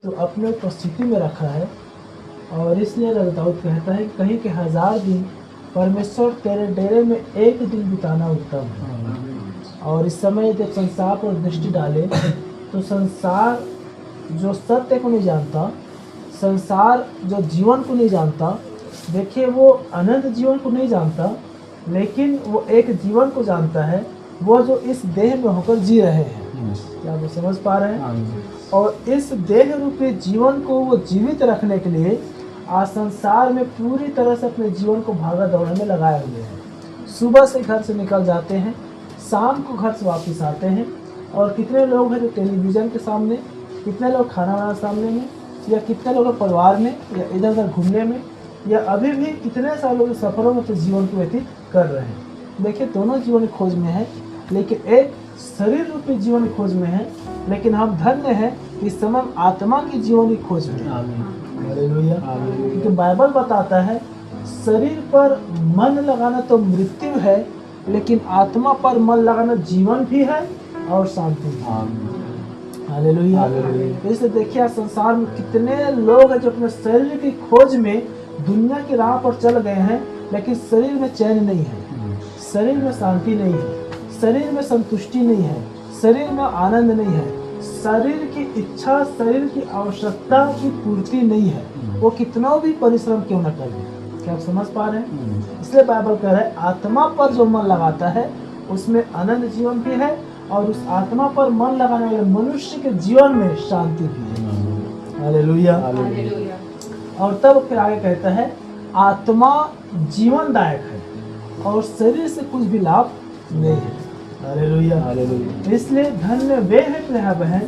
तो अपने उपस्थिति में रखा है। और इसलिए दाऊद कहता है कहीं के 1000 दिन परमेश्वर तेरे डेरे में एक दिन बिताना उत्तम है। और इस समय जब संसार पर दृष्टि डाले तो संसार जो सत्य को नहीं जानता, संसार जो जीवन को नहीं जानता, देखिए वो अनंत जीवन को नहीं जानता, लेकिन वो एक जीवन को जानता है, वो जो इस देह में होकर जी रहे हैं। क्या आप समझ पा रहे हैं? और इस देह रूपी जीवन को वो जीवित रखने के लिए आज संसार में पूरी तरह से अपने जीवन को भागा दौड़ में लगाए हुए हैं। सुबह से घर से निकल जाते हैं, शाम को घर से वापस आते हैं। और कितने लोग हैं जो टेलीविज़न के सामने, कितने लोग खाना बनाने सामने में, या कितने लोग परिवार में, या इधर उधर घूमने में, या अभी भी कितने सारे लोग सफ़रों में अपने जीवन को व्यतीत कर रहे हैं। देखिए दोनों जीवन की खोज में है, लेकिन एक शरीर रूपी जीवन की खोज में है, लेकिन हम धन्य हैं इस समय आत्मा की जीवन की खोज में। हालेलुया। क्योंकि बाइबल बताता है शरीर पर मन लगाना तो मृत्यु है, लेकिन आत्मा पर मन लगाना जीवन भी है और शांति भी है। हालेलुया। इसलिए देखिए संसार में कितने लोग हैं जो अपने शरीर की खोज में दुनिया की राह पर चल गए हैं, लेकिन शरीर में चैन नहीं है, शरीर में शांति नहीं है, शरीर में संतुष्टि नहीं है, शरीर में आनंद नहीं है, शरीर की इच्छा, शरीर की आवश्यकता की पूर्ति नहीं है, वो कितना भी परिश्रम क्यों न करे। क्या आप समझ पा रहे हैं? इसलिए बाइबल कह रहा है आत्मा पर जो मन लगाता है उसमें अनंत जीवन भी है, और उस आत्मा पर मन लगाने वाले मनुष्य के जीवन में शांति भी है। हालेलुया। और तब फिर आगे कहता है आत्मा जीवनदायक है और शरीर से कुछ भी लाभ नहीं है। हालेलुया। इसलिए धन्य वे हैं प्रिय बहन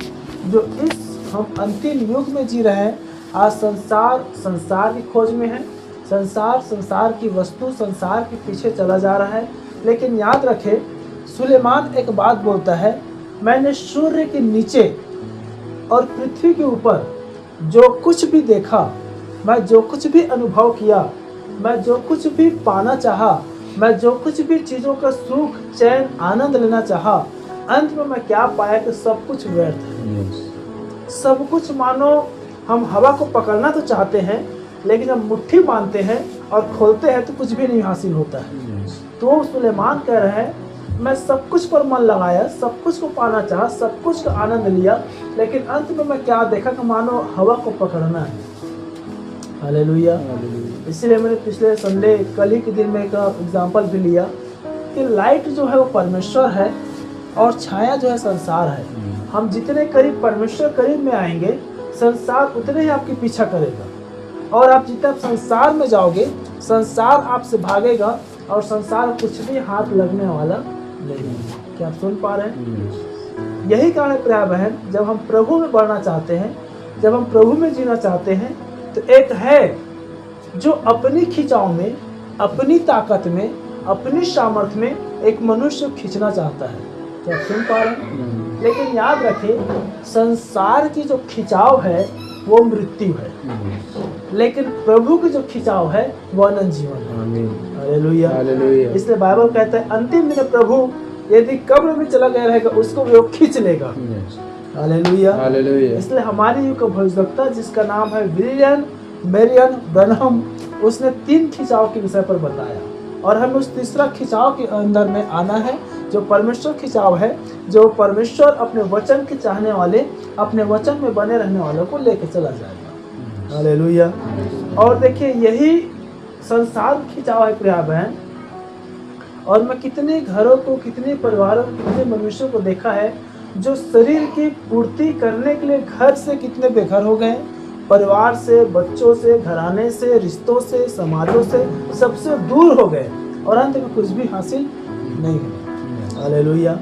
जो इस हम अंतिम युग में जी रहे हैं। आज संसार की खोज में है, संसार की वस्तु, संसार के पीछे चला जा रहा है। लेकिन याद रखें सुलेमान एक बात बोलता है, मैंने सूर्य के नीचे और पृथ्वी के ऊपर जो कुछ भी देखा, मैं जो कुछ भी अनुभव किया, मैं जो कुछ भी पाना चाहा, मैं जो कुछ भी चीज़ों का सुख, चैन, आनंद लेना चाहा, अंत में मैं क्या पाया कि सब कुछ व्यर्थ है। सब कुछ मानो हम हवा को पकड़ना तो चाहते हैं, लेकिन जब मुट्ठी बांधते हैं और खोलते हैं तो कुछ भी नहीं हासिल होता है। तो सुलेमान कह रहे हैं मैं सब कुछ पर मन लगाया, सब कुछ को पाना चाहा, सब कुछ का आनंद लिया, लेकिन अंत में मैं क्या देखा कि मानो हवा को पकड़ना है। हालेलुया। इसलिए मैंने पिछले संडे कल ही के दिन में एक एग्जाम्पल भी लिया कि लाइट जो है वो परमेश्वर है और छाया जो है संसार है। हम जितने करीब परमेश्वर करीब में आएंगे, संसार उतने ही आपके पीछा करेगा, और आप जितना संसार में जाओगे संसार आपसे भागेगा और संसार कुछ भी हाथ लगने वाला नहीं। क्या आप सुन पा रहे हैं? यही कारण है प्रिय बहन, जब हम प्रभु में बढ़ना चाहते हैं, जब हम प्रभु में जीना चाहते हैं, तो एक है जो अपनी खिंचाव में, अपनी ताकत में, अपनी सामर्थ्य में एक मनुष्य खींचना चाहता है। क्या आप सुन पा रहे हैं? लेकिन याद रखें संसार की जो खिंचाव है वो मृत्यु है, लेकिन प्रभु की जो खिंचाव है वो अनंत जीवन है। हालेलुया। इसलिए बाइबल कहता है अंतिम दिन प्रभु यदि कब्र में चला गया रहेगा उसको वो खींच लेगा। हालेलुया। इसलिए हमारी युग का भविष्यवक्ता जिसका नाम है विलियम मैरियन ब्रनहम, उसने 3 खिंचाव के विषय पर बताया, और हमें उस तीसरा खिंचाव के अंदर में आना है जो परमेश्वर खिंचाव है, जो परमेश्वर अपने वचन के चाहने वाले, अपने वचन में बने रहने वालों को लेकर चला जाएगा। हालेलुया। और देखिए यही संसार खिंचाव है प्रिय बहन। और मैं कितने घरों को, कितने परिवारों को, कितने मनुष्यों को देखा है जो शरीर की पूर्ति करने के लिए घर से कितने बेघर हो गए, परिवार से, बच्चों से, घराने से, रिश्तों से, समाजों से, सबसे दूर हो गए, और अंत में कुछ भी हासिल नहीं हुआ। हालेलुया।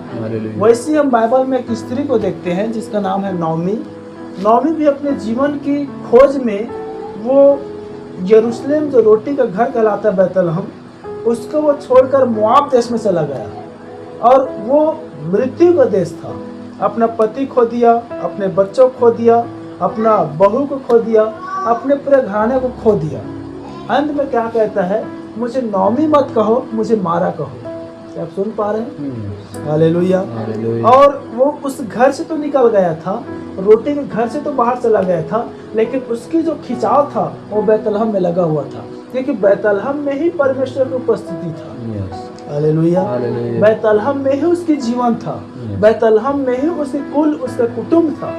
वैसे हम बाइबल में एक स्त्री को देखते हैं जिसका नाम है नौमी भी अपने जीवन की खोज में वो यरूशलेम जो रोटी का घर कहलाता है बैतलहम, उसको वो छोड़कर मोआब देश में चला गया, और वो मृत्यु का देश था। अपना पति खो दिया, अपने बच्चों को खो दिया, अपना बहू को खो दिया, अपने पूरे घराने को खो दिया। अंत में क्या कहता है, मुझे नौमी मत कहो, मुझे मारा कहो। क्या आप सुन पा रहे हैं? हालेलुया। और वो उस घर से तो निकल गया था, रोटी के घर से तो बाहर चला गया था, लेकिन उसकी जो खिंचाव था वो बैतलहम में लगा हुआ था, क्योंकि बैतलहम में ही परमेश्वर की उपस्थिति था। हालेलुया। बैतलहम में ही उसकी जीवन था, बैतलहम में ही उसके कुल, उसका कुटुंब था।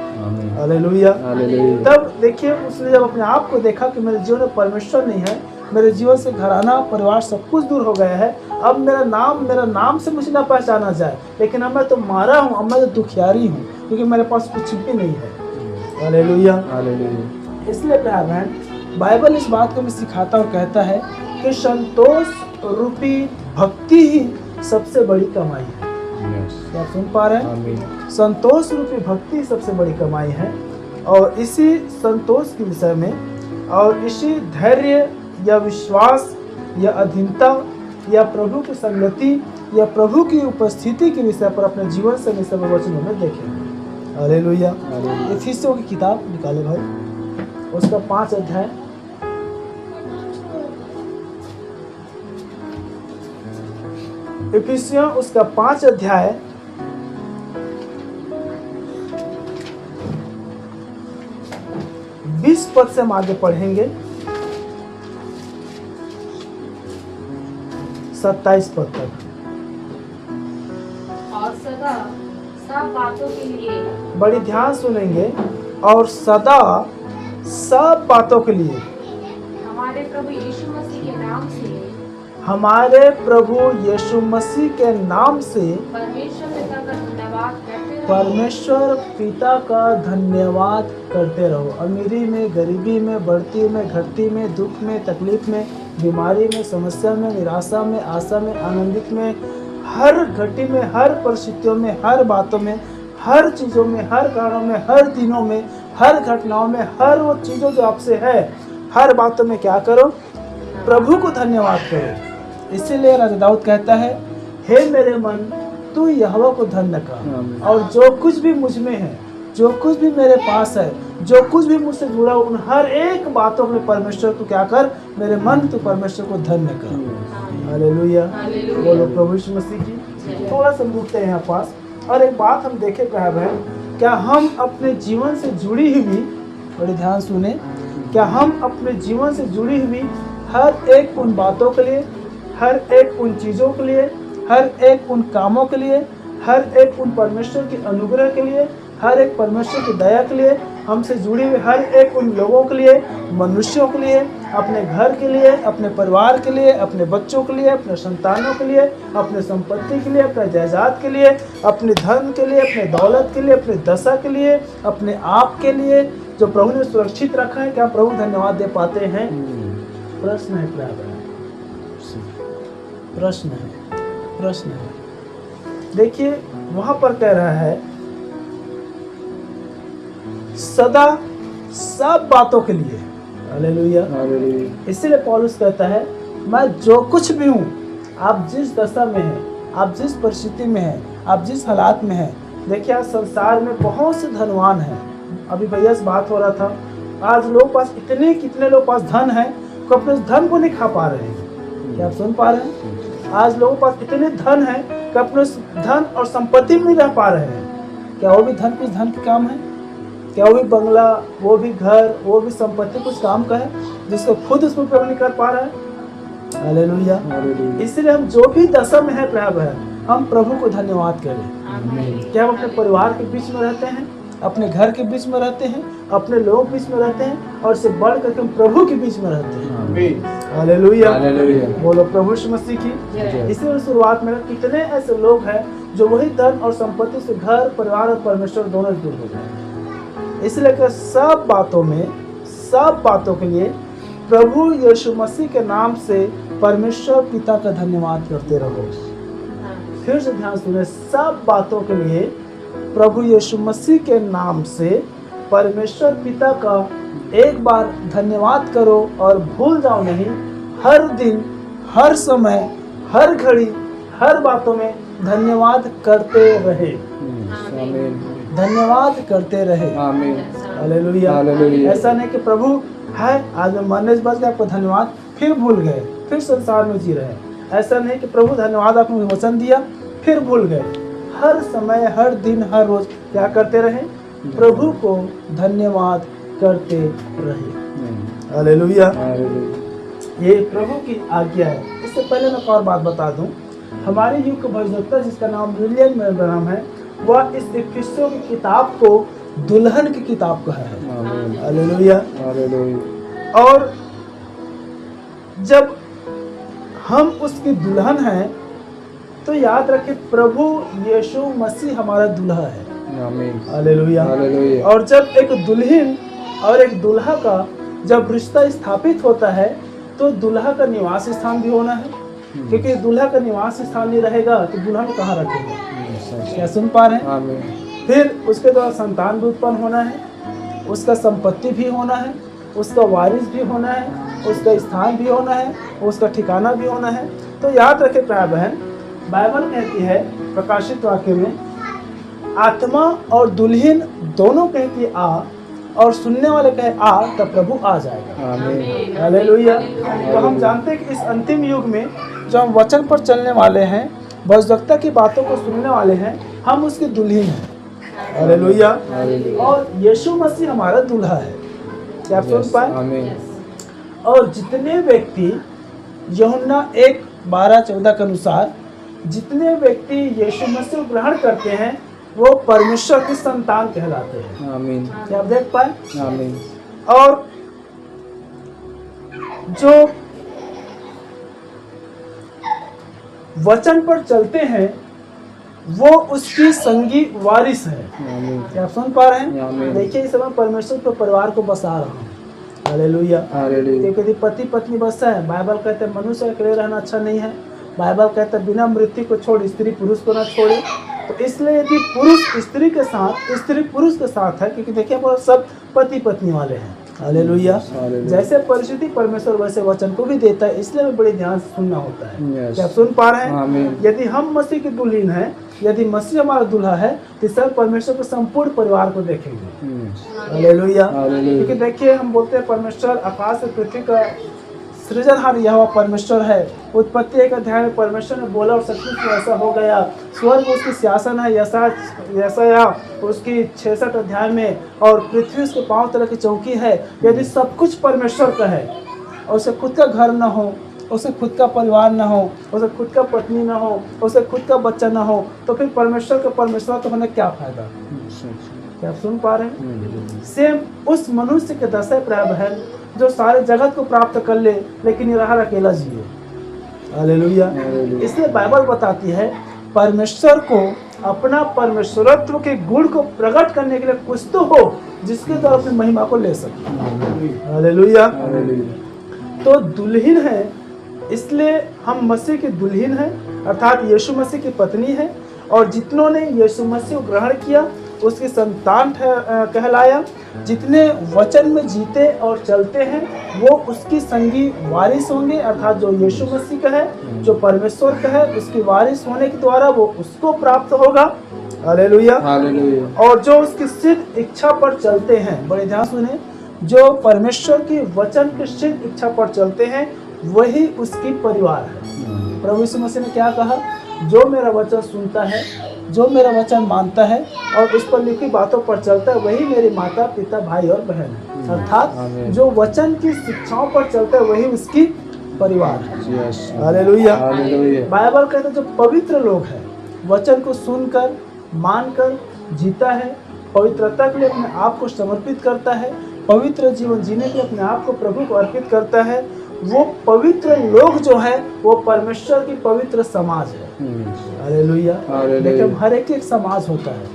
हालेलुया। तब देखिए उसने जब अपने आप को देखा कि मेरे जीवन में परमेश्वर नहीं है, मेरे जीवन से घराना परिवार सब कुछ दूर हो गया है, अब मेरा नाम से मुझे ना पहचाना जाए, लेकिन अब मैं तो मारा हूँ, अब मैं तो दुखियारी हूँ, क्योंकि मेरे पास कुछ भी नहीं है। हालेलुया। इसलिए प्यार बहन, बाइबल इस बात को भी सिखाता और कहता है कि संतोष रूपी भक्ति ही सबसे बड़ी कमाई है। क्या आप सुन पा रहे हैं? संतोष रूपी भक्ति सबसे बड़ी कमाई है। और इसी संतोष के विषय में और इसी धैर्य या विश्वास या अधीनता या प्रभु की संगति या प्रभु की उपस्थिति के विषय पर अपने जीवन से विषय वचनों में देखें। हालेलुया। इफिसियों की किताब निकाले भाई, उसका 5 अध्याय, इफिसियों उसका 5 अध्याय 20 पद से हम आगे पढ़ेंगे 27 पद तक। और सदा सब बातों के लिए, बड़ी ध्यान सुनेंगे, और सदा सब बातों के लिए हमारे प्रभु यीशु मसीह के नाम से, हमारे प्रभु यीशु मसीह के नाम से परमेश्वर पिता का धन्यवाद करते परमेश्वर पिता का धन्यवाद करते रहो। रहो। अमीरी में, गरीबी में, बढ़ती में, घटती में, दुख में, तकलीफ में, बीमारी में, समस्या में, निराशा में, आशा में, आनंदित में, हर घटी में, हर परिस्थितियों में, हर बातों में, हर चीज़ों में, हर कारणों में, हर दिनों में, हर घटनाओं में, हर वो चीज़ों जो आपसे है, हर बातों में क्या करो? प्रभु को धन्यवाद करो। इसीलिए राजा दाऊद कहता है, हे मेरे मन तू यहोवा को धन्य कर, और जो कुछ भी मुझ में है, जो कुछ भी मेरे पास है, जो कुछ भी मुझसे जुड़ा उन हर एक बातों में परमेश्वर तू क्या कर? मेरे मन तू परमेश्वर को धन्य कर। हालेलुया। बोलो प्रभु यीशु मसीह की। थोड़ा सा रुकते हैं यहाँ पास, और एक बात हम देखे प्यार बहन, क्या हम अपने जीवन से जुड़ी हुई, बड़ी ध्यान सुने, क्या हम अपने जीवन से जुड़ी हुई हर एक उन बातों के लिए, हर एक उन चीज़ों के लिए, हर एक उन कामों के लिए, हर एक उन परमेश्वर की अनुग्रह के लिए, हर एक परमेश्वर की दया के लिए, हमसे जुड़ी हुई हर एक उन लोगों के लिए, मनुष्यों के लिए, अपने घर के लिए, अपने परिवार के लिए, अपने बच्चों के लिए, अपने संतानों के लिए, अपने संपत्ति के लिए, अपने जायदाद के लिए, अपने धन के लिए, अपने दौलत के लिए, अपने दशा के लिए, अपने आप के लिए, जो प्रभु ने सुरक्षित रखा है, क्या प्रभु धन्यवाद दे पाते हैं? प्रश्न है प्रभु, प्रश्न है, प्रश्न है। देखिए वहां पर कह रहा है सदा सब बातों के लिए। हालेलुया। इसीलिए पौलुस कहता है, मैं जो कुछ भी हूँ, आप जिस दशा में हैं, आप जिस परिस्थिति में हैं, आप जिस हालात में हैं, देखिए आज संसार में बहुत से धनवान हैं। अभी भैया से बात हो रहा था, आज लोगों के पास कितने लोग पास धन है, तो अपने उस धन को नहीं खा पा रहे हैं। क्या आप सुन पा रहे हैं? आज लोगों के पास इतने धन है कि अपने उस धन और संपत्ति में नहीं रह पा रहे हैं। क्या वो भी धन कुछ धन के काम है? क्या वो भी बंगला, वो भी घर, वो भी संपत्ति कुछ काम का है, जिसको खुद उसमें प्रयोग नहीं कर पा रहा है? हालेलुया। इसलिए हम जो भी दशा में है प्रभु है, हम प्रभु को धन्यवाद करें। क्या हम अपने परिवार के बीच में रहते हैं, अपने घर के बीच में रहते हैं, अपने लोगों के बीच में रहते हैं, और इससे बढ़ करके हम प्रभु के बीच में रहते हैं। हालेलुया। बोलो प्रभु यीशु मसीह की। इसलिए शुरुआत में कितने ऐसे लोग हैं जो वही धन और संपत्ति से घर, परिवार और परमेश्वर दोनों दूर हो गए। इसलिए कि सब बातों में, सब बातों के लिए प्रभु यीशु मसीह के नाम से परमेश्वर पिता का धन्यवाद करते रहो। फिर से ध्यान सुने, सब बातों के लिए प्रभु यीशु मसीह के नाम से परमेश्वर पिता का एक बार धन्यवाद करो, और भूल जाओ नहीं, हर दिन, हर समय, हर घड़ी, हर बातों में धन्यवाद करते रहे। धन्यवाद करते रहे। हालेलुया। ऐसा नहीं कि प्रभु है आज मैं मरने से बच गया, आपको धन्यवाद, फिर भूल गए, फिर संसार में जी रहे। ऐसा नहीं कि प्रभु धन्यवाद आपने वचन दिया फिर भूल गए। हर समय, हर दिन, हर रोज क्या करते रहे? प्रभु को धन्यवाद करते रहे। हालेलुया। ये प्रभु की आज्ञा है। इससे पहले मैं एक और बात बता दूं, हमारे युग का भविष्यवक्ता जिसका नाम विलियम ब्रैनम है, वह इस इफिसियों की किताब को दुल्हन की किताब कहा है। हालेलुया। और जब हम उसकी दुल्हन हैं तो याद रखें प्रभु यीशु मसीह हमारा दूल्हा है। हालेलुया। और जब एक दुल्हन और एक दूल्हा का जब रिश्ता स्थापित होता है तो दूल्हा का निवास स्थान भी होना है, क्योंकि दूल्हा का निवास स्थान नहीं रहेगा तो दुल्हन कहाँ रखेगा? क्या सुन पा रहे हैं? फिर उसके द्वारा संतान भी उत्पन्न होना है, उसका संपत्ति भी होना है, उसका वारिस भी होना है, उसका स्थान भी होना है, उसका ठिकाना भी होना है। तो याद रखें भाई बहन, बाइबल कहती है प्रकाशित वाक्य में, आत्मा और दुल्हन दोनों कहती है आ, और सुनने वाले कहे आ, तब प्रभु आ जाएगा। हालेलुया। तो हम जानते हैं कि इस अंतिम युग में जो हम वचन पर चलने वाले हैं, भविष्यवक्ता की बातों को सुनने वाले हैं, हम उसकी दुल्हन हैं। हालेलुया। और यीशु मसीह हमारा दूल्हा है। क्या आप सुन पाए? और जितने व्यक्ति यूहन्ना 1:12-14 के अनुसार जितने व्यक्ति यीशु मसीह को ग्रहण करते हैं वो परमेश्वर की संतान कहलाते हैं। आमीन। क्या आप देख पाए? आमीन। और जो वचन पर चलते हैं वो उसकी संगी वारिस है। क्या आप सुन पा रहे हैं? देखिए इस समय परमेश्वर के परिवार को बसा रहा हूँ। हालेलुया। क्योंकि पति पत्नी बसा है। बाइबल कहते हैं मनुष्य अकेले रहना अच्छा नहीं है। बाइबल कहता है बिना मृत्यु को छोड़ स्त्री पुरुष को ना छोड़े। तो इसलिए यदि पुरुष स्त्री के साथ, स्त्री पुरुष के साथ है, क्योंकि देखिए वो सब पति पत्नी वाले हैं। हालेलुया। जैसे परिस्थिति परमेश्वर वैसे वचन को भी देता है, इसलिए हमें बड़े ध्यान से सुनना होता है। क्या आप सुन पा रहे हैं? यदि हम मसीह की दुल्हन है, यदि मसीह हमारा दूल्हा है, तो सब परमेश्वर के संपूर्ण परिवार को देखेंगे। हालेलुया। क्योंकि देखिए हम बोलते हैं परमेश्वर आकाश और पृथ्वी का सृजनहार यहोवा परमेश्वर है। उत्पत्ति 1 अध्याय में परमेश्वर ने बोला और सचमुच में ऐसा हो गया। स्वर्ग उसकी सिंहासन है, यशायाह उसकी 66 अध्याय में, और पृथ्वी उसके 5 तरह की चौकी है। यदि सब कुछ परमेश्वर का है और उसे खुद का घर न हो, उसे खुद का परिवार न हो, उसे खुद का पत्नी न हो, उसे खुद का बच्चा न हो, तो फिर परमेश्वर का परमेश्वर तो होने क्या फायदा? क्या आप सुन पा रहे हैं? सेम उस मनुष्य के दशा प्राप्त है जो सारे जगत को प्राप्त कर ले लेकिन ये रहा अकेला जिए। हालेलुया। इसलिए बाइबल बताती है परमेश्वर को अपना परमेश्वरत्व के गुण को प्रकट करने के लिए कुछ तो हो जिसके द्वारा अपनी महिमा को ले सके। हालेलुया। तो दुल्हन है, इसलिए हम मसीह की दुल्हन है, अर्थात यीशु मसीह की पत्नी है। और जितनों ने यीशु मसीह को ग्रहण किया उसकी संतान कहलाया। जितने वचन में जीते और चलते हैं वो उसकी संगी वारिस होंगे, अर्थात जो यीशु मसीह का है, जो परमेश्वर का है, उसकी वारिस होने के द्वारा वो उसको प्राप्त होगा। हालेलुया। और जो उसकी सिद्ध इच्छा पर चलते हैं, बड़े ध्यान सुने, जो परमेश्वर की वचन की सिद्ध इच्छा पर चलते हैं वही उसकी परिवार है। प्रभु यीशु मसीह ने क्या कहा? जो मेरा वचन सुनता है, जो मेरा वचन मानता है और उस पर लिखी बातों पर चलता है वही मेरे माता पिता भाई और बहन है। अर्थात जो वचन की शिक्षाओं पर चलता है वही उसकी परिवार है। हालेलुया। बाइबल कहता है जो पवित्र लोग हैं, वचन को सुनकर मानकर जीता है, पवित्रता के लिए अपने आप को समर्पित करता है, पवित्र जीवन जीने के लिए अपने आप को प्रभु को अर्पित करता है, वो पवित्र लोग जो है वो परमेश्वर की पवित्र समाज है। हालेलुया। लेकिन हर एक समाज होता है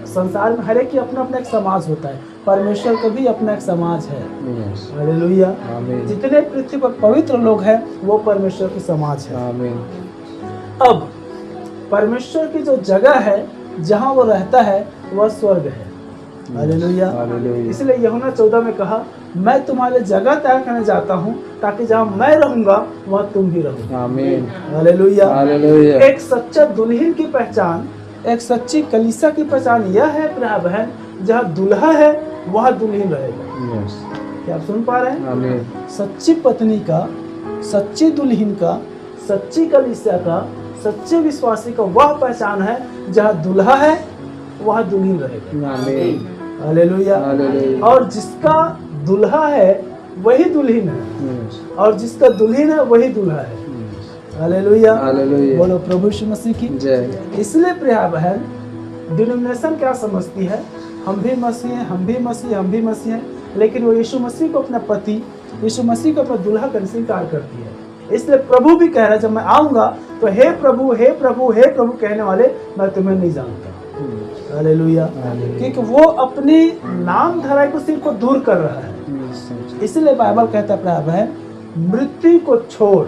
संसार में, हर एक की अपना अपना एक समाज होता है। परमेश्वर का भी अपना एक समाज है। हालेलुया। जितने पृथ्वी पर पवित्र लोग हैं वो परमेश्वर की समाज है। अब परमेश्वर की जो जगह है जहाँ वो रहता है वह स्वर्ग है। हालेलुया। इसलिए यूहन्ना 14 में कहा मैं तुम्हारे जगह तैयार करने जाता हूँ ताकि जहाँ मैं रहूंगा वहाँ तुम भी रहो। आमीन। हालेलुया। एक सच्चा दुल्हन की पहचान, एक सच्ची कलीसिया की पहचान यह है प्रिय बहन, जहाँ दुल्हा है वहाँ दुल्हन रहेगा। क्या आप सुन पा रहे हैं? सच्ची पत्नी का, सच्ची दुल्हन का, सच्ची कलीसिया का, सच्चे विश्वासी का वह पहचान है जहाँ दुल्हा है वह दुल्हन रहेगा। आमीन। हालेलुया। हालेलुया। और जिसका दुल्हा है वही दुल्हन है, और जिसका दुल्हन है वही दूल्हा है। हालेलुया। हालेलुया। बोलो प्रभु यीशु मसीह की जय। इसलिए प्रिय बहन, डिनोमिनेशन क्या समझती है? हम भी मसीह हैं, हम भी मसीह, हम भी मसीह हैं, लेकिन वो यीशु मसीह को अपना पति, यीशु मसीह को अपना दूल्हा का स्वीकार करती है। इसलिए प्रभु भी कह रहा है, जब मैं आऊंगा तो हे प्रभु, हे प्रभु, हे प्रभु कहने वाले मैं तुम्हें नहीं जानता। हालेलुया। क्योंकि वो अपनी नाम धराई को सिर्फ को दूर कर रहा है। इसलिए बाइबल कहता है प्रिय बहन, मृत्यु को छोड़,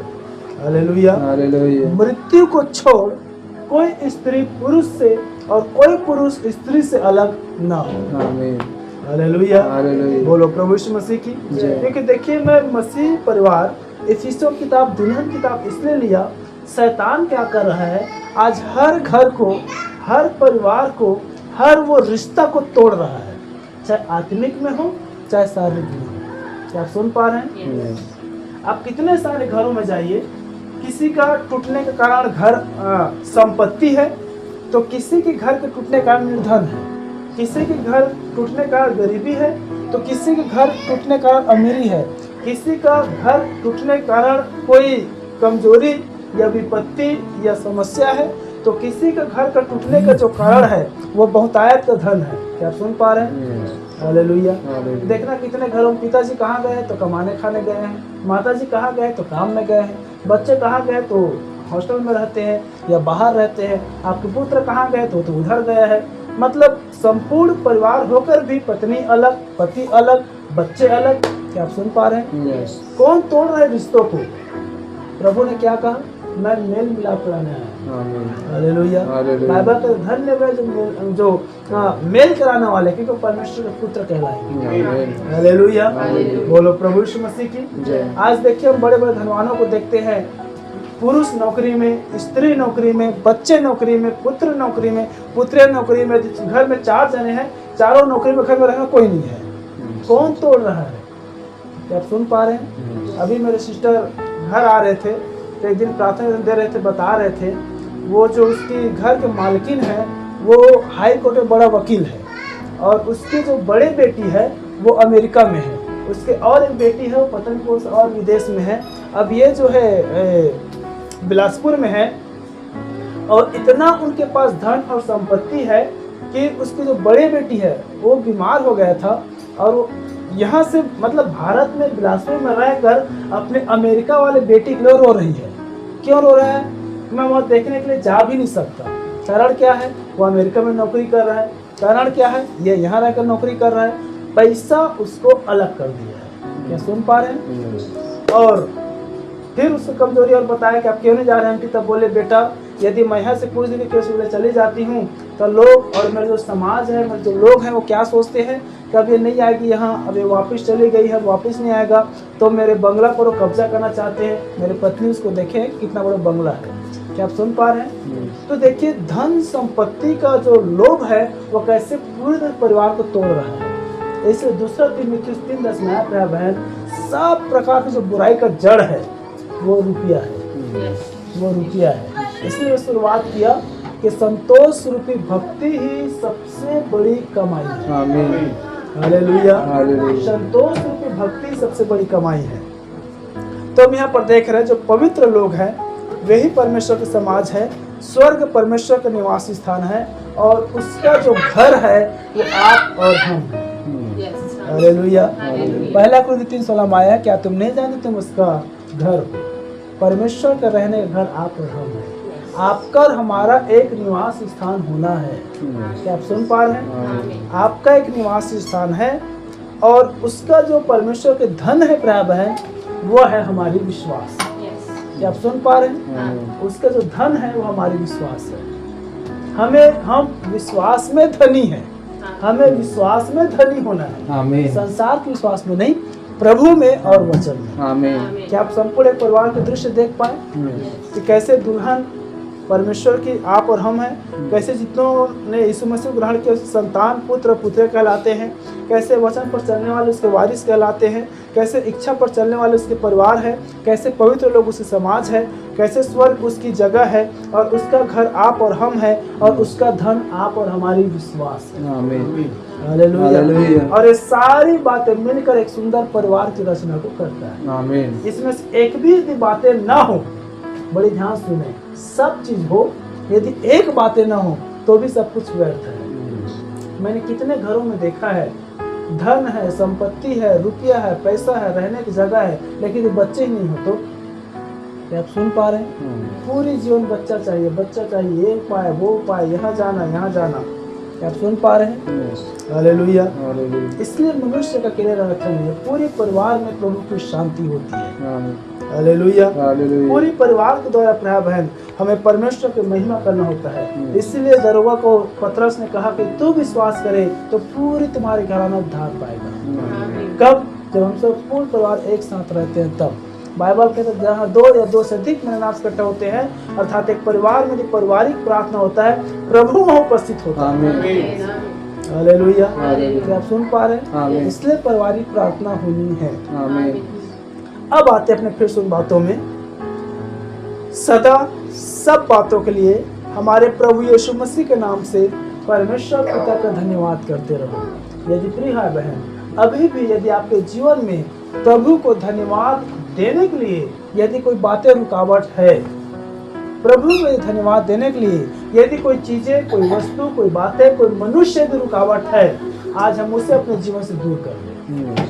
हालेलुया, हालेलुया। मृत्यु को छोड़ कोई स्त्री पुरुष से और कोई पुरुष स्त्री से अलग ना हो। आमीन। हालेलुया। हालेलुया। बोलो प्रभु यीशु मसीह की जय। क्योंकि देखिए, मैं मसीह परिवार इफिसियों की किताब, दुल्हन किताब इसलिए लिया, शैतान क्या कर रहा है, आज हर घर को, हर परिवार को, हर वो रिश्ता को तोड़ रहा है, चाहे आत्मिक में हो चाहे शारीरिक में हो। क्या आप सुन पा रहे हैं? आप कितने सारे घरों में जाइए, किसी का टूटने के कारण घर संपत्ति है, तो किसी के घर के टूटने के कारण निर्धन है, किसी के घर टूटने के कारण गरीबी है, तो किसी के घर टूटने के कारण अमीरी है, किसी का घर टूटने के कारण कोई कमजोरी या विपत्ति या समस्या है, तो किसी का घर का टूटने का जो कारण है वो बहुतायत का धन है। क्या आप सुन पा रहे हैं? हालेलुया। देखना कितने घरों में पिताजी कहाँ गए तो कमाने खाने गए हैं, माताजी कहाँ गए तो काम में गए हैं, बच्चे कहाँ गए तो हॉस्टल में रहते हैं या बाहर रहते हैं, आपके पुत्र कहाँ गए तो उधर गया है। मतलब संपूर्ण परिवार होकर भी पत्नी अलग, पति अलग, बच्चे अलग। क्या आप सुन पा रहे हैं? कौन तोड़ रहे रिश्तों को? प्रभु ने क्या कहा? मैं मेल मिलाप कराने आया। हालेलुया। बाइबल का धन्यवाद जो मेल कराने वाले, क्योंकि परमेश्वर के पुत्र कहलाएंगे। हालेलुया। बोलो प्रभु यीशु मसीह की। आज देखिए, हम बड़े बड़े धनवानों को देखते हैं, पुरुष नौकरी में, स्त्री नौकरी में, बच्चे नौकरी में, पुत्र नौकरी में, पुत्रें नौकरी में। घर में 4 जने हैं, चारों नौकरी में, घर में रहना कोई नहीं है। कौन तोड़ रहा है? क्या आप सुन पा रहे हैं? अभी मेरे सिस्टर घर आ रहे थे तो एक दिन प्रार्थना दे रहे थे, बता रहे थे, वो जो उसकी घर के मालकिन है वो हाई कोर्ट में बड़ा वकील है, और उसकी जो बड़ी बेटी है वो अमेरिका में है, उसके और एक बेटी है वो पता नहीं कौन सा और विदेश में है। अब ये जो है बिलासपुर में है, और इतना उनके पास धन और संपत्ति है कि उसकी जो बड़ी बेटी है वो बीमार हो गया था, और वो यहाँ से मतलब भारत में बिलासपुर में रहकर अपने अमेरिका वाले बेटी के लिए रो रही है। क्यों रो रहा है? मैं वहाँ देखने के लिए जा भी नहीं सकता। कारण क्या है? वो अमेरिका में नौकरी कर रहा है। कारण क्या है? ये यहाँ रहकर नौकरी कर रहा है। पैसा उसको अलग कर दिया है। क्या सुन पा रहे हैं? और फिर उसको कमजोरी और बताया कि आप क्यों नहीं जा रहे हैं आंटी? तब बोले, बेटा यदि मैं यहाँ से कुछ दिन के लिए चली जाती हूँ तो लोग और मेरे जो समाज है, मेरे जो लोग हैं वो क्या सोचते हैं कि अब ये नहीं आएगी यहाँ, अब ये वापस चली गई है, वापस नहीं आएगा, तो मेरे बंगला पर वो कब्जा करना चाहते हैं। मेरे पत्नी उसको देखे कितना बड़ा बंगला है। क्या आप सुन पा रहे हैं? तो देखिए, धन संपत्ति का जो लोभ है वो कैसे पूरे परिवार को तोड़ रहा है। इसलिए दूसरा तीमुथियुस 3:10 में आया बहन, सब प्रकार की जो बुराई का जड़ है वो रुपया है, वो रुपया है। इसलिए शुरुआत किया कि संतोष रूपी भक्ति ही सबसे बड़ी कमाई है। आमीन। हालेलुया। हालेलुया। संतोष रूपी भक्ति सबसे बड़ी कमाई है। तो हम यहाँ पर देख रहे हैं, जो पवित्र लोग हैं वही परमेश्वर का समाज है, स्वर्ग परमेश्वर का निवास स्थान है, और उसका जो घर है वो आप और हम हैं। हालेलुया। पहला कुरिन्थियों 3:16 में आया, क्या तुम नहीं जानते तुम उसका घर हो? परमेश्वर का रहने का घर आप और हम हैं। आपका और हमारा एक निवास स्थान होना है। क्या आप सुन पा रहे हैं? आपका एक निवास स्थान है, और उसका जो परमेश्वर के धन है प्रिय बहन, वो है हमारी विश्वास। क्या आप सुन पा रहे हैं? उसका जो धन है वो हमारी विश्वास है। हम विश्वास में धनी हैं, हमें विश्वास में धनी होना है। आमीन। संसार के विश्वास में नहीं, प्रभु में और वचन में। आमीन। क्या आप संपूर्ण एक परिवार के दृश्य देख पाए कि कैसे दुल्हन परमेश्वर की आप और हम हैं। कैसे जितनों ने यीशु मसीह को ग्रहण किया उसके संतान, पुत्र, पुत्र कहलाते हैं। कैसे वचन पर चलने वाले उसके वारिस कहलाते हैं। कैसे इच्छा पर चलने वाले उसके परिवार है। कैसे पवित्र लोग उसके समाज है। कैसे स्वर्ग उसकी जगह है और उसका घर आप और हम है और उसका धन आप और हमारी विश्वास है। आमीन। हालेलुया। और ये सारी बातें मिलकर एक सुंदर परिवार की रचना को करता है। आमीन। इसमें से एक भी यदि बातें ना हो, बड़ी ध्यान सुने, सब चीज हो, यदि एक बातें ना हो तो भी सब कुछ व्यर्थ है। मैंने कितने घरों में देखा है, धन है, संपत्ति है, रुपया है, पैसा है, रहने की जगह है, लेकिन ये बच्चे ही नहीं हो तो क्या आप सुन पा रहे हैं? पूरी जीवन बच्चा चाहिए, बच्चा चाहिए, ये पाए वो पाए, यहाँ जाना यहाँ जाना। क्या आप सुन पा रहे हैं? हालेलुया। इसलिए मनुष्य का अकेले रहता नहीं है, पूरे परिवार में प्रभु की शांति होती है। हालेलुया। पूरी परिवार के द्वारा प्रिय बहन हमें परमेश्वर की महिमा करना होता है। इसलिए दरोगा को पतरस ने कहा कि तू विश्वास करे तो पूरी तुम्हारे घराना उद्धार पाएगा। कब? जब हम सब पूर्ण परिवार एक साथ रहते हैं तब। बाइबल कहता है जहाँ 2 या 2 से अधिक मेरे नाम इकट्ठा होते हैं, अर्थात एक परिवार में जो पारिवारिक प्रार्थना होता है, प्रभु वहाँ उपस्थित होता है। हालेलुया। क्या आप सुन पा रहे हैं? इसलिए पारिवारिक प्रार्थना होनी है। अब आते अपने फिर सुन बातों में। सदा सब बातों के लिए हमारे प्रभु यीशु मसीह के नाम से परमेश्वर पिता का धन्यवाद करते रहो। यदि प्रिय है बहन, अभी भी यदि आपके जीवन में प्रभु को धन्यवाद देने के लिए यदि कोई बातें रुकावट है, प्रभु को धन्यवाद देने के लिए यदि कोई चीजें, कोई वस्तु, कोई बातें, कोई मनुष्य यदि रुकावट है, आज हम उसे अपने जीवन से दूर कर दें।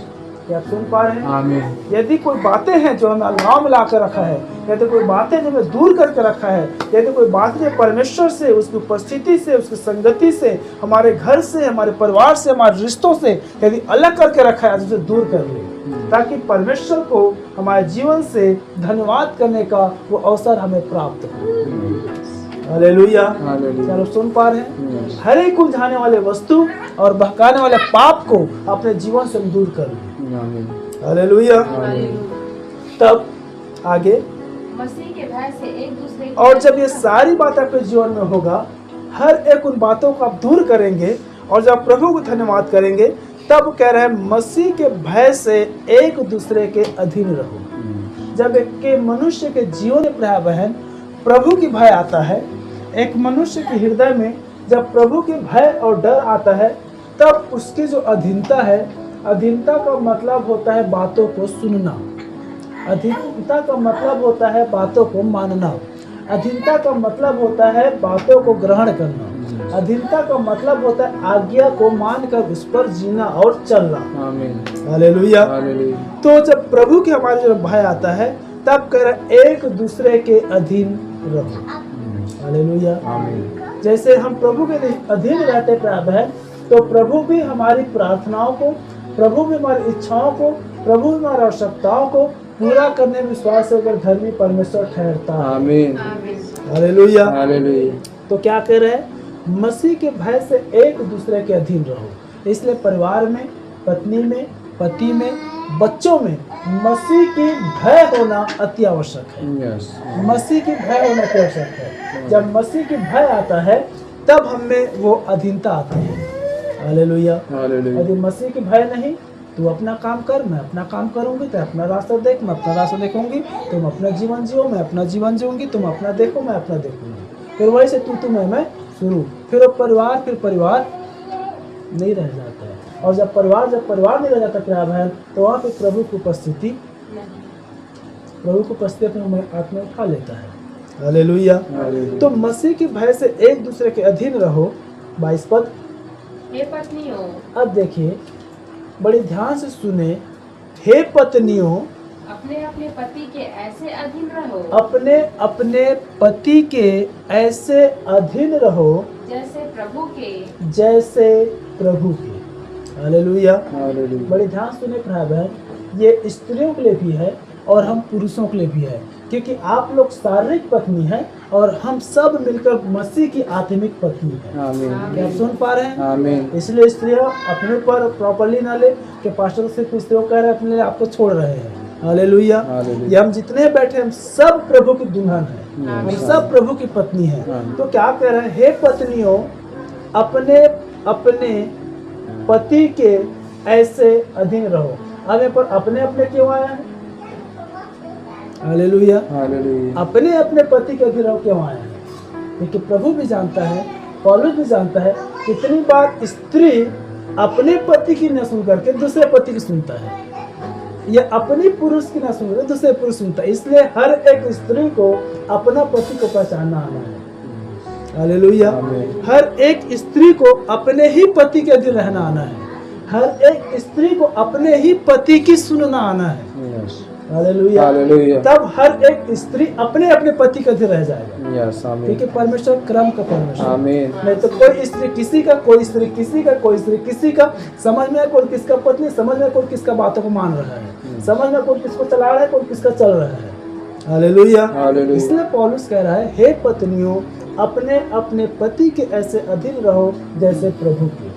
क्या आप सुन पा रहे हैं? आमीन। यदि कोई बातें हैं जो हमें अलगाव में लाकर रखा है, यदि कोई बातें जो हमें दूर करके रखा है, यदि कोई बातें परमेश्वर से, उसकी उपस्थिति से, उसकी संगति से, हमारे घर से, हमारे परिवार से, हमारे रिश्तों से यदि अलग करके रखा है, उसे दूर कर ले, ताकि परमेश्वर को हमारे जीवन से धन्यवाद करने का वो अवसर हमें प्राप्त हो। हालेलुया। चलो सुन पा रहे हैं? हर एक उलझाने वाले वस्तु और बहकाने वाले पाप को अपने जीवन से दूर कर ले। हालेलुया। तब आगे मसीह के भय से एक दूसरे और जब ये सारी बात आपके जीवन में होगा, हर एक उन बातों को आप दूर करेंगे और जब प्रभु को धन्यवाद करेंगे, तब कह रहे हैं मसीह के भय से एक दूसरे के अधीन रहो। जब एक के मनुष्य के जीवन में प्रिय बहन प्रभु की भय आता है, एक मनुष्य के हृदय में जब प्रभु के भय और डर आता है, तब उसकी जो अधीनता है, अधीनता का मतलब होता है बातों को सुनना। अधीनता का मतलब होता है बातों को मानना। अधीनता का मतलब होता है बातों को ग्रहण करना। अधीनता का मतलब होता है आज्ञा को मानकर उस पर जीना और चलना। हालेलुया। तो जब प्रभु के हमारे जब भय आता है, तब कह रहे एक दूसरे के अधीन रहो। हालेलुया। जैसे हम प्रभु के अधीन रहते हैं, तो प्रभु भी हमारी प्रार्थनाओं को, प्रभु भी हमारी इच्छाओं को, प्रभु भी हमारी आवश्यकताओं को पूरा करने में विश्वास होकर धर्मी परमेश्वर ठहरता है। आमीन। हालेलुया। तो क्या कह रहे हैं? मसीह के भय से एक दूसरे के अधीन रहो। इसलिए परिवार में, पत्नी में, पति में, बच्चों में मसीह की भय होना अति आवश्यक है। मसीह की भय होना अति आवश्यक है। जब मसीह की भय आता है, तब हमें वो अधीनता आती है। हालेलुया। यदि मसीह की भय नहीं, तू अपना काम कर, मैं अपना काम करूंगी, तो अपना रास्ता देख, मैं अपना रास्ता देखूंगी, तुम अपना जीवन जियो, मैं अपना जीवन जीऊंगी, तुम अपना देखो, मैं अपना देखूंगी। फिर वही से तू मैं शुरू, फिर वो परिवार नहीं रह जाता है। और जब परिवार नहीं रह जाता प्यार बहन, तो वहाँ पे प्रभु की उपस्थिति अपने हमें आत्मा उठा लेता है। हालेलुया। तो मसीह के भय से एक दूसरे के अधीन रहो। 22 पद। हे पत्नियों, अब देखिए, बड़ी ध्यान से सुने। हे पत्नियों, अपने अपने पति के ऐसे अधीन रहो, अपने अपने पति के ऐसे अधीन रहो जैसे प्रभु के। हालेलुया। बड़ी ध्यान सुने बहन, ये स्त्रियों के लिए भी है और हम पुरुषों के लिए भी है, क्योंकि आप लोग शारीरिक पत्नी हैं और हम सब मिलकर मसीह की आत्मिक पत्नी है। क्या आप सुन पा रहे हैं? आमीन। इसलिए स्त्रियों अपने ऊपर प्रॉपर्ली ना ले कि पास्टर सिर्फ स्त्रियों कह रहे हैं, अपने आपको छोड़ रहे हैं। हालेलुया। ये हम जितने बैठे हम सब प्रभु की दुल्हन है। हम सब प्रभु की पत्नी है। तो क्या कह रहे हैं, हे पत्नियों अपने अपने पति के ऐसे अधीन रहो। अब यहाँ पर अपने अपने क्यों आया है? हालेलुया। अपने अपने पति के अधीन रहो क्यों आया है? क्योंकि प्रभु भी जानता है, पौलुस भी जानता है, कितनी बार स्त्री अपने पति की न सुन करके दूसरे पति की सुनता है, या अपनी पुरुष की न सुन करके दूसरे पुरुष सुनता है। इसलिए हर एक स्त्री को अपना पति को पहचानना आना है। हालेलुया। हर एक स्त्री को अपने ही पति के अधीन रहना आना है। हर एक स्त्री को अपने ही पति की सुनना आना है। हालेलुया। तब हर एक स्त्री अपने अपने पति के अधीन रह जाएगा, क्योंकि परमेश्वर क्रम का परमेश्वर। नहीं तो कोई स्त्री किसी का, कोई स्त्री किसी का, कोई स्त्री किसी का, समझ में कोई किसका पत्नी, समझ में कोई किसका बातों को मान रहा है, समझ में कोई किसको चला रहा है, कोई किसका चल रहा है। हालेलुया। इसलिए पौलुस कह रहा है, हे पत्नियों अपने अपने पति के ऐसे अधीन रहो जैसे प्रभु के।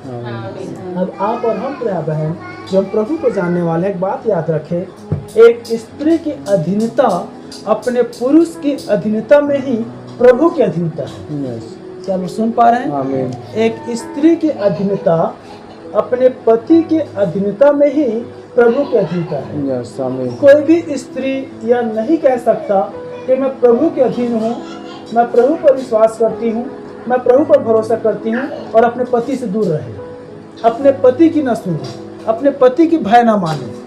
अब आप और हम प्रिय बहन जो हम प्रभु को जानने वाले हैं, एक बात याद रखें, एक स्त्री की अधीनता अपने पुरुष की अधीनता में ही प्रभु की अधीनता है। क्या आप सुन पा रहे हैं? एक स्त्री की अधीनता अपने पति के अधीनता में ही प्रभु की अधीनता है। कोई भी स्त्री यह नहीं कह सकता कि मैं प्रभु के अधीन हूँ, मैं प्रभु पर विश्वास करती हूँ, मैं प्रभु पर भरोसा करती हूँ, और अपने पति से दूर रहे, अपने पति की न सुने, अपने पति की भय न माने,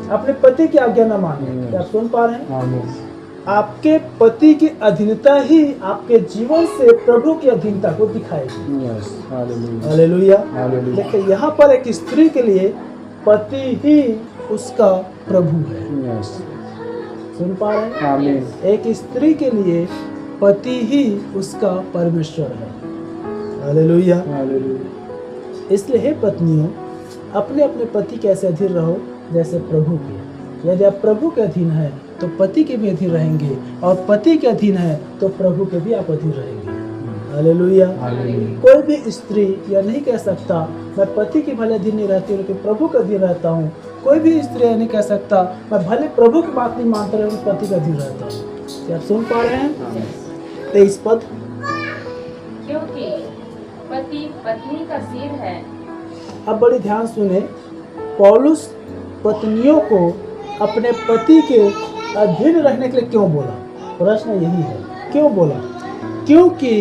अपने पति की आज्ञा न माने। क्या आप सुन पा रहे हैं? आपके पति की अधीनता ही आपके जीवन से प्रभु की अधीनता को दिखाएगी। हालेलुया। देखिए यहाँ पर एक स्त्री के लिए पति ही उसका प्रभु है। सुन पा रहे हैं? एक स्त्री के लिए पति ही उसका परमेश्वर है। हालेलुया। इसलिए हे पत्नियों अपने अपने पति के ऐसे अधीन रहो जैसे प्रभु के। यदि आप प्रभु के अधीन हैं तो पति के भी अधीन रहेंगे, और पति के अधीन है तो प्रभु के भी आप अधीन रहेंगे। हालेलुया। कोई भी स्त्री यह नहीं कह सकता मैं पति के भले अधीन नहीं रहती लेकिन प्रभु के अधीन रहता हूँ। कोई भी स्त्री यह नहीं कह सकता मैं भले प्रभु की बात नहीं मानता लेकिन पति के अधीन रहता हूँ। क्या आप सुन पा रहे हैं? 23 पद, क्योंकि पति पत्नी का सिर है। अब बड़ी ध्यान सुने, पौलुस पत्नियों को अपने पति के अधीन रहने के लिए क्यों बोला? प्रश्न यही है, क्यों बोला? क्योंकि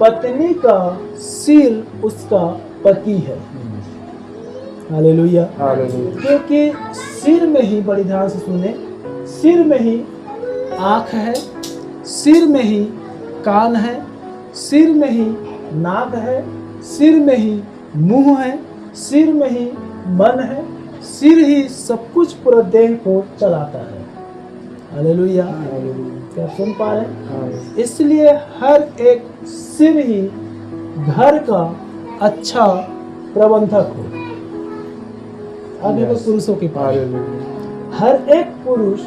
पत्नी का सिर उसका पति है। हालेलुया। क्योंकि सिर में ही, बड़ी ध्यान से सुने, सिर में ही आँख है, सिर में ही कान है, सिर में ही नाक है, सिर में ही मुंह है, सिर में ही मन है, सिर ही सब कुछ पूरा देह को चलाता है। हालेलुया। क्या सुन पा रहे हैं? इसलिए हर एक सिर ही घर का अच्छा प्रबंधक हो। अब ये पुरुषों के पास हर एक पुरुष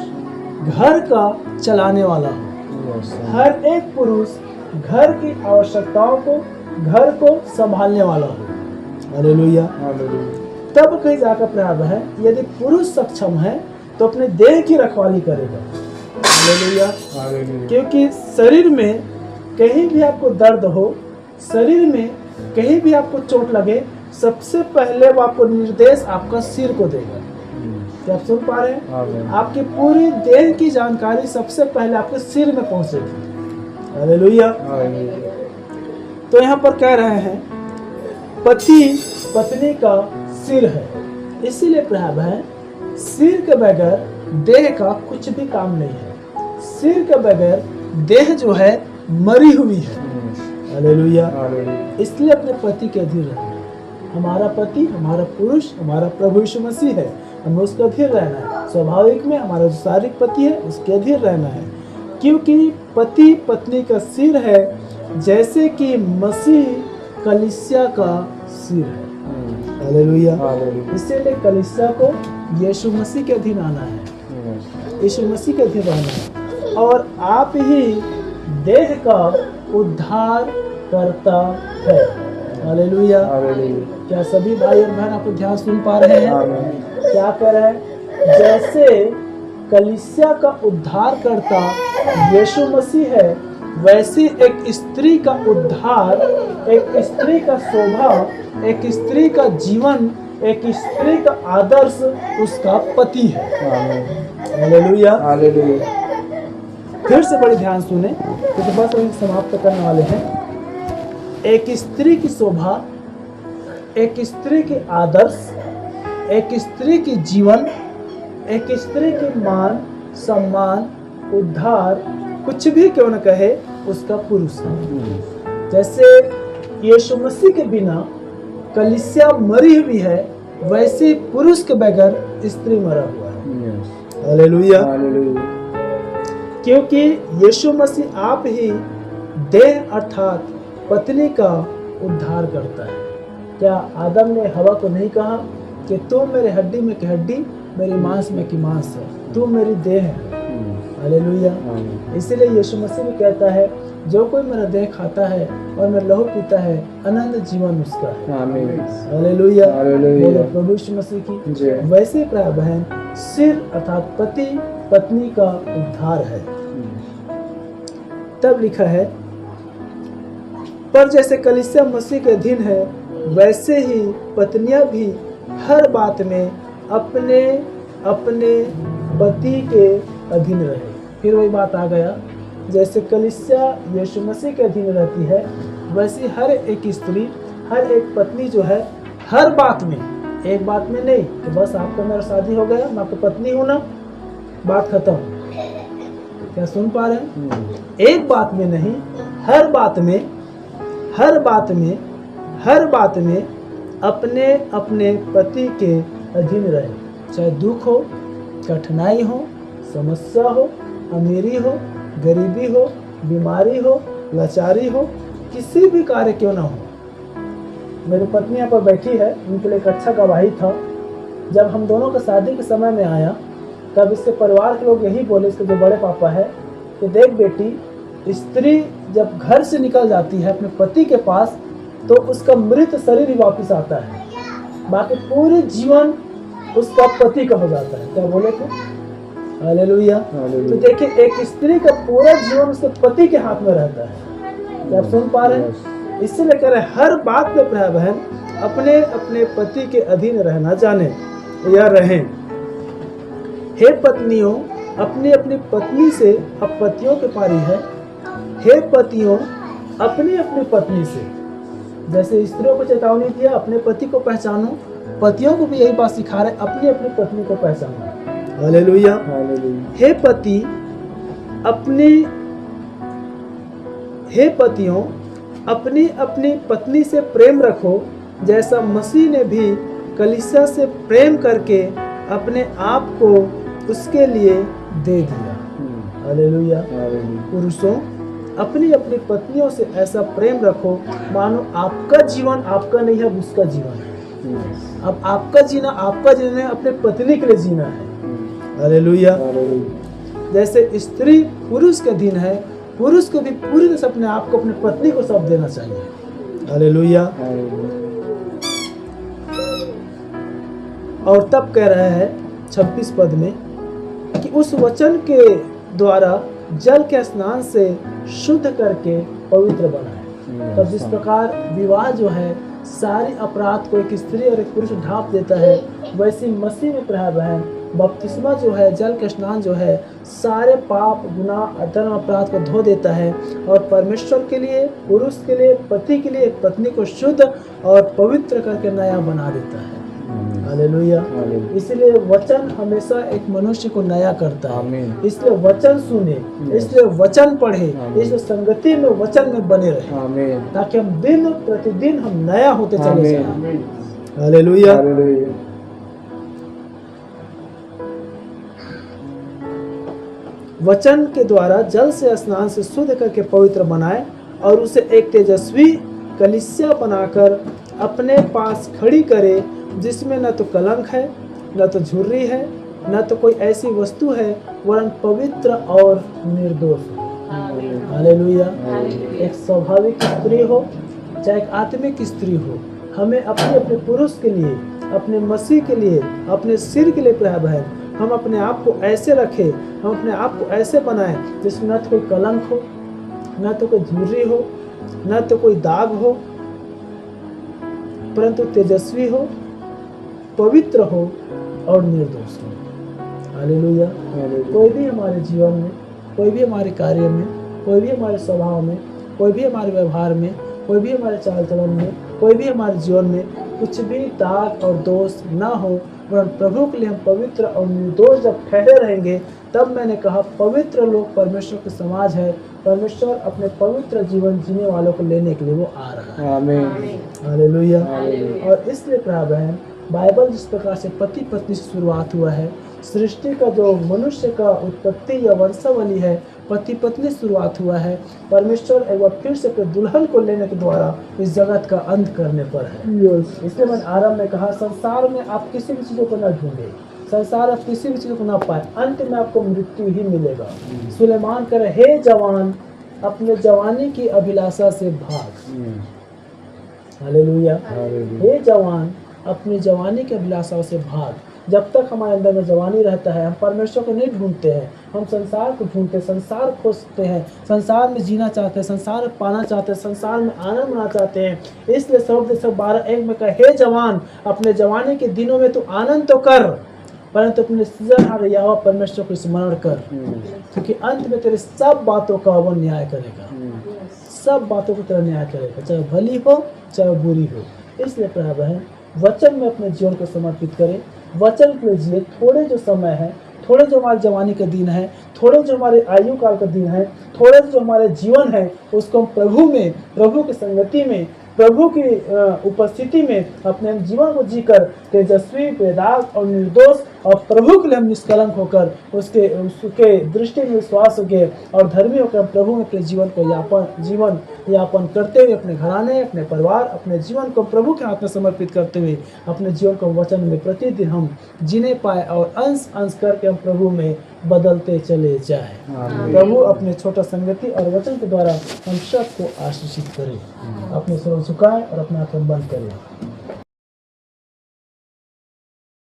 घर का चलाने वाला हो। हर एक पुरुष घर की आवश्यकताओं को, घर को संभालने वाला हो। हालेलुया। तब कहीं जाकर प्रयास है, यदि पुरुष सक्षम है तो अपने देह की रखवाली करेगा। हालेलुया। क्योंकि शरीर में कहीं भी आपको दर्द हो, शरीर में कहीं भी आपको चोट लगे, सबसे पहले वो आपको निर्देश आपका सिर को देगा। क्या आप सुन पा रहे हैं? आपकी पूरी देह की जानकारी सबसे पहले आपके सिर में पहुंचेगी। हालेलुया। तो यहाँ पर कह रहे हैं पति पत्नी का सिर है। इसीलिए प्रभाव है, सिर के बगैर देह का कुछ भी काम नहीं है। सिर के बगैर देह जो है मरी हुई है। हालेलुया। इसलिए अपने पति के अधीन रहना। हमारा पति, हमारा पुरुष, हमारा प्रभु यीशु मसीह है, हमें उसके अधीन रहना है। स्वाभाविक में हमारा जो शारीरिक पति है उसके अधीन रहना है, क्योंकि पति पत्नी का सिर है, जैसे कि मसीह कलीसिया का सिर है। हालेलुया। इसीलिए कलीसिया को यीशु मसीह के अधीन आना है, यीशु मसीह के अधीन रहना है, और आप ही देह का उद्धार करता है। हालेलुया। क्या सभी भाई और बहन आपको ध्यान सुन पा रहे हैं? क्या कह रहे हैं? जैसे कलीसिया का उद्धार करता यीशु मसीह है, वैसी एक स्त्री का उद्धार, एक स्त्री का शोभा, एक स्त्री का जीवन, एक स्त्री का आदर्श उसका पति है। Hallelujah, hallelujah. फिर से बड़ी ध्यान सुने, क्योंकि बस अभी समाप्त करने वाले हैं। एक स्त्री की शोभा, एक स्त्री के आदर्श, एक स्त्री की जीवन, एक स्त्री के मान सम्मान उद्धार, कुछ भी क्यों न कहे, उसका पुरुष है। जैसे यीशु मसीह के बिना कलीसिया मरी हुई है, वैसे पुरुष के बगैर स्त्री मरा हुआ है। Hallelujah, hallelujah. क्योंकि यीशु मसीह आप ही देह अर्थात पत्नी का उद्धार करता है। क्या आदम ने हवा को नहीं कहा कि तू मेरे हड्डी में की हड्डी, मेरी मांस में की मांस है, तू मेरी देह है। हालेलुया। इसीलिए यीशु मसीह भी कहता है, जो कोई मेरा देह खाता है और मेरा लहू पीता है, अनंत जीवन उसका है। हालेलुया, बोलो प्रभु यीशु मसीह की। वैसे प्राय बहन, सिर अर्थात पति पत्नी का उद्धार है। तब लिखा है, पर जैसे कलीसिया मसीह के अधीन है, वैसे ही पत्नियां भी हर बात में अपने अपने पति के अधीन रहे। फिर वही बात आ गया, जैसे कलीसिया यीशु मसीह के अधीन रहती है, वैसे हर एक स्त्री, हर एक पत्नी जो है, हर बात में, एक बात में नहीं कि बस आपका मेरा शादी हो गया, मैं आपकी पत्नी हूं ना, बात खत्म। क्या सुन पा रहे हैं? एक बात में नहीं, हर बात में, हर बात में, हर बात में अपने अपने पति के अधीन रहे। चाहे दुख हो, कठिनाई हो, समस्या हो, अमीरी हो, गरीबी हो, बीमारी हो, लाचारी हो, किसी भी कार्य क्यों ना हो। मेरी पत्नी यहाँ पर बैठी है, उनके लिए एक अच्छा गवाही था। जब हम दोनों का शादी के समय में आया, तब इसके परिवार के लोग यही बोले, इसके जो बड़े पापा है, कि देख बेटी, स्त्री जब घर से निकल जाती है अपने पति के पास, तो उसका मृत शरीर ही वापस आता है, बाकी पूरे जीवन उसका पति का हो जाता है। क्या बोले थे? हालेलुया। तो देखिए, एक स्त्री का पूरा जीवन उसके पति के हाथ में रहता है। क्या आप सुन पा रहे हैं? इसलिए कह रहे हैं, हर बात में प्राय बहन अपने अपने पति के अधीन रहना जाने या रहें। हे पत्नियों, अपनी अपनी पत्नी से, अब पतियों के पारी है, हे पतियों अपनी अपनी पत्नी से, जैसे स्त्रियों को चेतावनी दिया अपने पति को पहचानो, पतियों को भी यही बात सिखा रहे, अपनी अपनी पत्नी को पहचानो। हालेलुया। हे पति अपनी, हे पतियों अपनी अपनी पत्नी से प्रेम रखो, जैसा मसीह ने भी कलीसिया से प्रेम करके अपने आप को उसके लिए दे दिया। हालेलुया। पुरुषों, अपनी अपनी पत्नियों से ऐसा प्रेम रखो मानो आपका जीवन आपका नहीं है, उसका जीवन है। अब आपका जीना आपका जीना है, अपने पत्नी के लिए जीना है। हालेलुया। जैसे स्त्री पुरुष के अधीन है, पुरुष को भी पूरी तरह से अपने आप को अपनी पत्नी को सौंप देना चाहिए। हालेलुया। और तब कह रहा है 26 पद में कि उस वचन के द्वारा जल के स्नान से शुद्ध करके पवित्र बनाए। तब जिस प्रकार विवाह जो है सारी अपराध को एक स्त्री और एक पुरुष ढांप देता है, वैसे मसीह में प्राय बहन बपतिस्मा जो है, जल के स्नान जो है, सारे पाप गुनाह अधर्म अपराध को धो देता है और परमेश्वर के लिए, पुरुष के लिए, पति के लिए एक पत्नी को शुद्ध और पवित्र करके नया बना देता है। हालेलुया। इसलिए वचन हमेशा एक मनुष्य को नया करता है। इसलिए वचन सुने, इसलिए वचन पढ़े, इसलिए संगति में वचन में बने रहे, ताकि हम दिन प्रतिदिन हम नया होते चले जाएं। हालेलुया। वचन के द्वारा जल से स्नान से शुद्ध करके पवित्र बनाए और उसे एक तेजस्वी कलीसिया बनाकर अपने पास खड़ी करे, जिसमें न तो कलंक है, न तो झुर्री है, न तो कोई ऐसी वस्तु है, वरन पवित्र और निर्दोष है। हालेलुया। एक स्वाभाविक स्त्री हो चाहे एक आत्मिक स्त्री हो, हमें अपने अपने पुरुष के लिए, अपने मसीह के लिए, अपने सिर के लिए प्राय बहन हम अपने आप को ऐसे रखें, हम अपने आप को ऐसे बनाएं जिसमें न तो कोई कलंक हो, न तो कोई झुर्री हो, न तो कोई दाग हो, परंतु तेजस्वी हो, पवित्र हो और निर्दोष हो। हालेलुया। कोई भी हमारे जीवन में, कोई भी हमारे कार्य में, कोई भी हमारे स्वभाव में, कोई भी हमारे व्यवहार में, कोई भी हमारे चाल चलन में, कोई भी हमारे जीवन में कुछ भी दाग और दोष ना हो, वरन प्रभु के लिए हम पवित्र और निर्दोष जब ठहरे रहेंगे, तब मैंने कहा पवित्र लोग परमेश्वर के समाज है। परमेश्वर अपने पवित्र जीवन जीने वालों को लेने के लिए वो आ रहा है। आमीन। हालेलुया। हालेलुया। और इसलिए प्रिय बहन, बाइबल जिस प्रकार से पति पत्नी से शुरुआत हुआ है, सृष्टि का जो मनुष्य का उत्पत्ति या वंशावली है, पति पत्नी शुरुआत हुआ है। परमेश्वर एक बार फिर से अपने दुल्हन को लेने के द्वारा इस जगत का अंत करने पर है। इसलिए मैंने आरंभ में कहा, संसार में आप किसी भी चीज़ों को न ढूंढे, संसार आप किसी भी चीज़ को ना पाए, अंत में आपको मृत्यु ही मिलेगा। सुलेमान करे, हे जवान अपने जवानी की अभिलाषा से भाग। हालेलुया। हे जवान अपनी जवानी की अभिलाषा से भाग। जब तक हमारे अंदर में जवानी रहता है, हम परमेश्वर को नहीं ढूंढते हैं, हम संसार को ढूंढते हैं, संसार खोजते हैं, संसार में जीना चाहते हैं, संसार में पाना चाहते हैं, संसार में आनंद मना चाहते हैं। इसलिए सब 12:1 में कहा, हे जवान अपने जवानी के दिनों में तू आनंद तो कर, परंतु अपने सृजनहार यहोवा परमेश्वर को स्मरण कर, क्योंकि अंत में तेरे सब बातों का वो न्याय करेगा। सब बातों को तेरा न्याय करेगा, चाहे भली हो चाहे बुरी हो। इसलिए प्रिय बहन, वचन में अपने जीवन को समर्पित करें, वचन के लिए जिए। थोड़े जो समय है, थोड़े जो हमारी जवानी का दिन है, थोड़े जो हमारे आयु काल का दिन है, थोड़े जो हमारे जीवन है, उसको हम प्रभु में, प्रभु की संगति में, प्रभु की उपस्थिति में अपने जीवन को जीकर तेजस्वी, बेदाग और निर्दोष और प्रभु के लिए हम निष्कलंक होकर उसके दृष्टि में विश्वास होके और धर्मी होकर प्रभु में अपने जीवन को जीवन यापन करते हुए, अपने घराने, अपने परिवार, अपने जीवन को प्रभु के हाथ में समर्पित करते हुए अपने जीवन को वचन में प्रतिदिन हम जीने पाए और अंश अंश करके हम प्रभु में बदलते चले जाए। प्रभु अपने छोटा संगति और वचन के द्वारा हम सबको आशीषित करें। अपने सिर झुकाएं और अपना आंखें बंद करें।